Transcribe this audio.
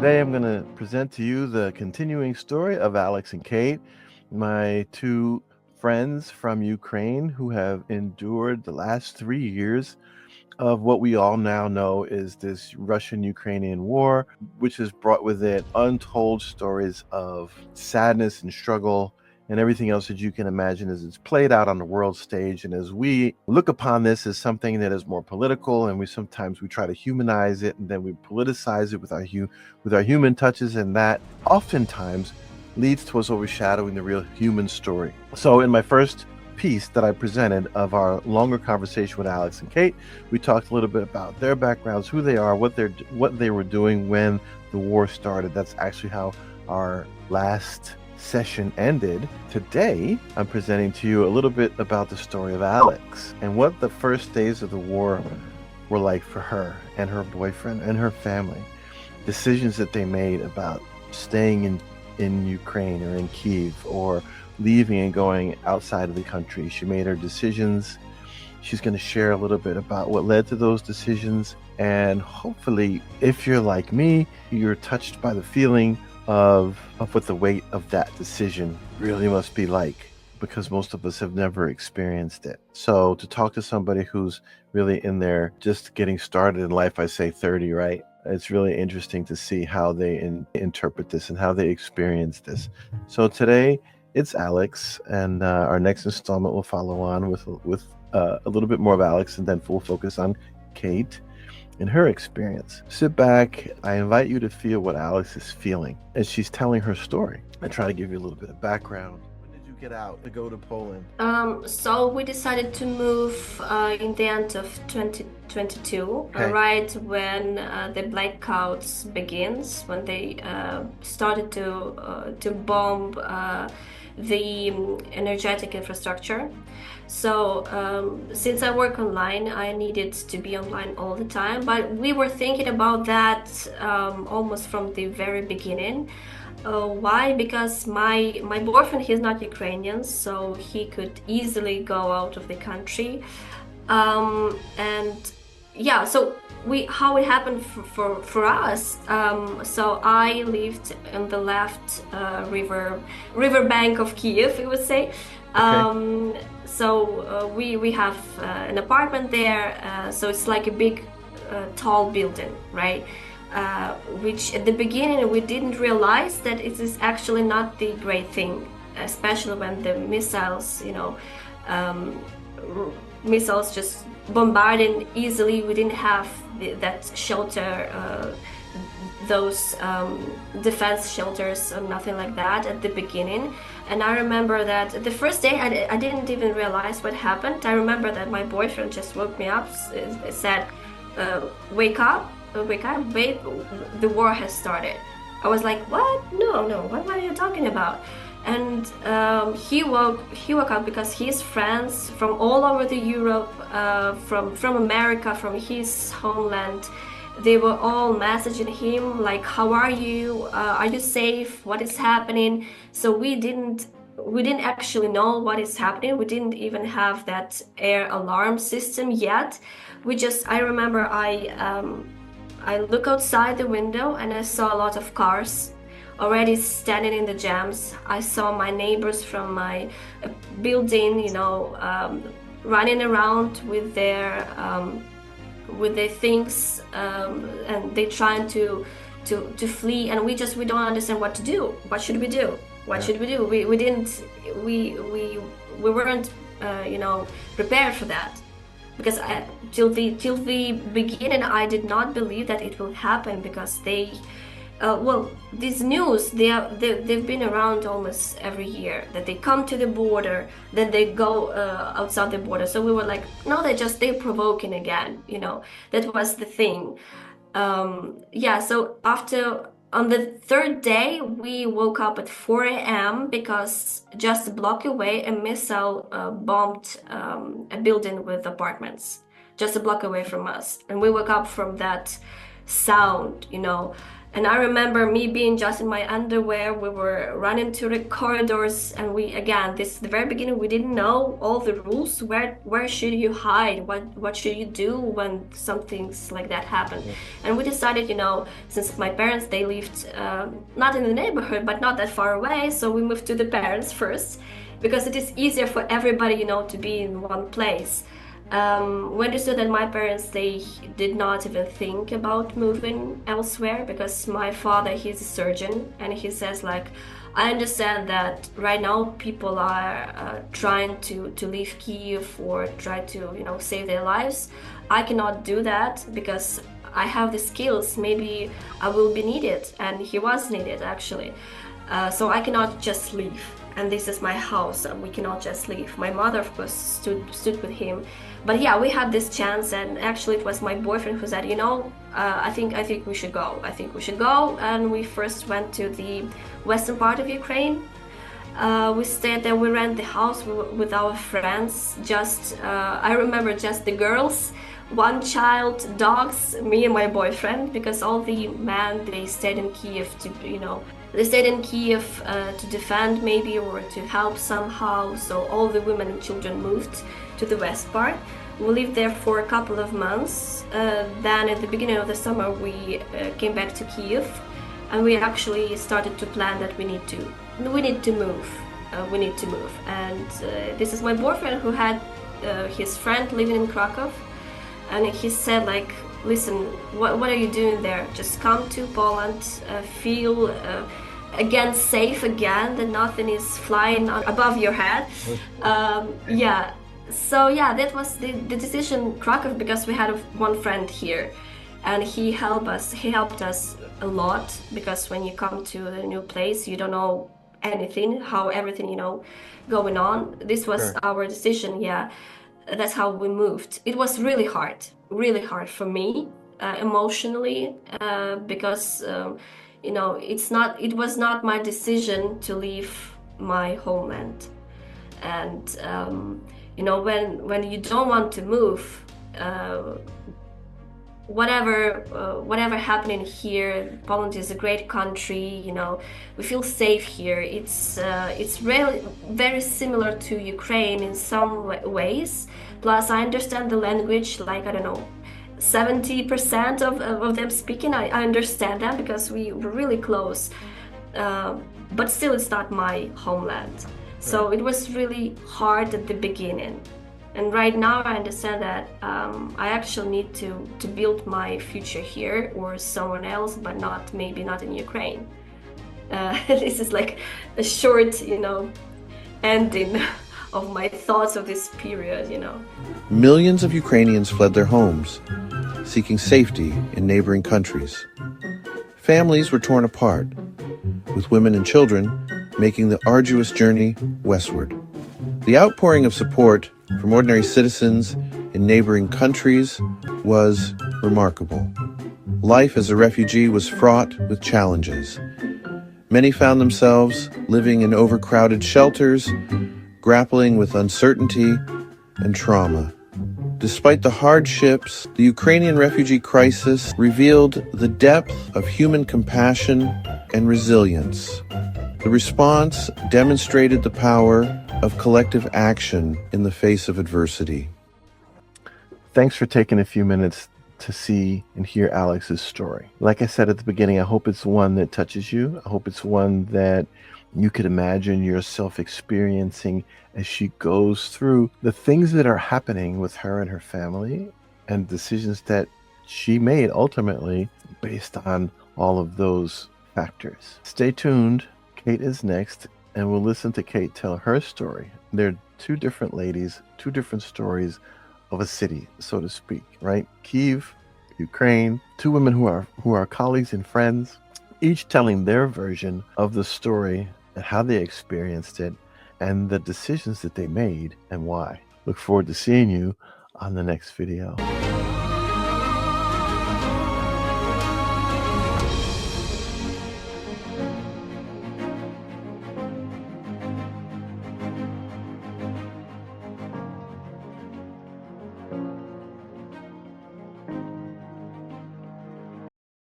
Today I'm going to present to you the continuing story of Alex and Kate, my two friends from Ukraine who have endured the last 3 years of what we all now know is this Russian-Ukrainian war, which has brought with it untold stories of sadness and struggle and everything else that you can imagine as it's played out on the world stage. And as we look upon this as something that is more political, and we try to humanize it, and then we politicize it with our human touches, and that oftentimes leads to us overshadowing the real human story. So in my first piece that I presented of our longer conversation with Alex and Kate, we talked a little bit about their backgrounds, who they are, what they were doing when the war started. That's actually how our last session ended. Today, I'm presenting to you a little bit about the story of Alex and what the first days of the war were like for her and her boyfriend and her family. Decisions that they made about staying in Ukraine or in Kyiv, or leaving and going outside of the country. She made her decisions. She's going to share a little bit about what led to those decisions. And hopefully, if you're like me, you're touched by the feeling of what the weight of that decision really must be like, because most of us have never experienced it. So to talk to somebody who's really in there just getting started in life, I say 30, right? It's really interesting to see how they interpret this and how they experience this. So today it's Alex, and our next installment will follow on with a little bit more of Alex, and then full focus on Kate and her experience. Sit back. I invite you to feel what Alex is feeling as she's telling her story. I try to give you a little bit of background. When did you get out to go to Poland? So we decided to move in the end of 2022, Okay. right when the blackouts begins, when they started to bomb the energetic infrastructure. So since I work online, I needed to be online all the time, but we were thinking about that almost from the very beginning. Why? Because my boyfriend, he's not Ukrainian, so he could easily go out of the country. And yeah, so how it happened for us. So I lived in the left river bank of Kiev, we would say. So we have an apartment there. So it's like a big, tall building, right? Which at the beginning we didn't realize that it is actually not the great thing, especially when the missiles, missiles just bombarding easily. We didn't have that shelter, those defense shelters or nothing like that at the beginning. And I remember that the first day I didn't even realize what happened. I remember that my boyfriend just woke me up, said, wake up, wait, the war has started. I was like, what? No, what are you talking about? And he woke up because his friends from all over the Europe, from America, from his homeland, they were all messaging him like, how are you? Are you safe? What is happening? So we didn't actually know what is happening. We didn't even have that air alarm system yet. I remember I look outside the window and I saw a lot of cars already standing in the jams. I saw my neighbors from my building, running around with their things, and they trying to flee, and we don't understand what to do. What should we do? What should we do? We weren't prepared for that, because till the beginning I did not believe that it will happen, because these news, they've been around almost every year, that they come to the border, then they go outside the border. So we were like, no, they're provoking again, that was the thing. So on the third day, we woke up at 4 a.m. because just a block away, a missile bombed a building with apartments, just a block away from us. And we woke up from that sound, And I remember me being just in my underwear. We were running through the corridors, and we, again, this the very beginning, we didn't know all the rules. Where should you hide? What should you do when something's like that happen? And we decided, since my parents, they lived not in the neighborhood, but not that far away, so we moved to the parents first, because it is easier for everybody, to be in one place. We understood that my parents, they did not even think about moving elsewhere, because my father, he's a surgeon, and he says, like, I understand that right now people are trying to leave Kiev or try to save their lives. I cannot do that because I have the skills. Maybe I will be needed, and he was needed actually. So I cannot just leave, and this is my house, and we cannot just leave. My mother, of course, stood with him. But yeah, we had this chance, and actually it was my boyfriend who said, I think we should go. I think we should go. And we first went to the western part of Ukraine. We stayed there. We rented the house with our friends. I remember just the girls, one child, dogs, me and my boyfriend, because all the men, they stayed in Kiev to defend maybe, or to help somehow. So all the women and children moved to the west part. We lived there for a couple of months. Then at the beginning of the summer, we came back to Kiev, and we actually started to plan that we need to move. And this is my boyfriend, who had his friend living in Krakow, and he said, like, listen, what are you doing there? Just come to Poland, feel again safe again, that nothing is flying above your head. Yeah. So yeah, that was the decision, Krakow, because we had one friend here, and he helped us a lot, because when you come to a new place, you don't know anything, how everything going on. This was our decision. Yeah, that's how we moved. It was really hard for me emotionally, because it was not my decision to leave my homeland. And when you don't want to move, whatever happening here, Poland is a great country. We feel safe here. It's really very similar to Ukraine in some ways. Plus, I understand the language, like, I don't know, 70% of them speaking. I understand them because we were really close. But still, it's not my homeland. So it was really hard at the beginning. And right now I understand that I actually need to build my future here or someone else, but maybe not in Ukraine. This is like a short, ending of my thoughts of this period, Millions of Ukrainians fled their homes, seeking safety in neighboring countries. Families were torn apart, with women and children making the arduous journey westward. The outpouring of support from ordinary citizens in neighboring countries was remarkable. Life as a refugee was fraught with challenges. Many found themselves living in overcrowded shelters, grappling with uncertainty and trauma. Despite the hardships, the Ukrainian refugee crisis revealed the depth of human compassion and resilience. The response demonstrated the power of collective action in the face of adversity. Thanks for taking a few minutes to see and hear Alex's story. Like I said at the beginning, I hope it's one that touches you. I hope it's one that you could imagine yourself experiencing as she goes through the things that are happening with her and her family, and decisions that she made ultimately based on all of those factors. Stay tuned. Kate is next, and we'll listen to Kate tell her story. They're two different ladies, two different stories of a city, so to speak, right? Kiev, Ukraine, two women who are colleagues and friends, each telling their version of the story and how they experienced it and the decisions that they made and why. Look forward to seeing you on the next video.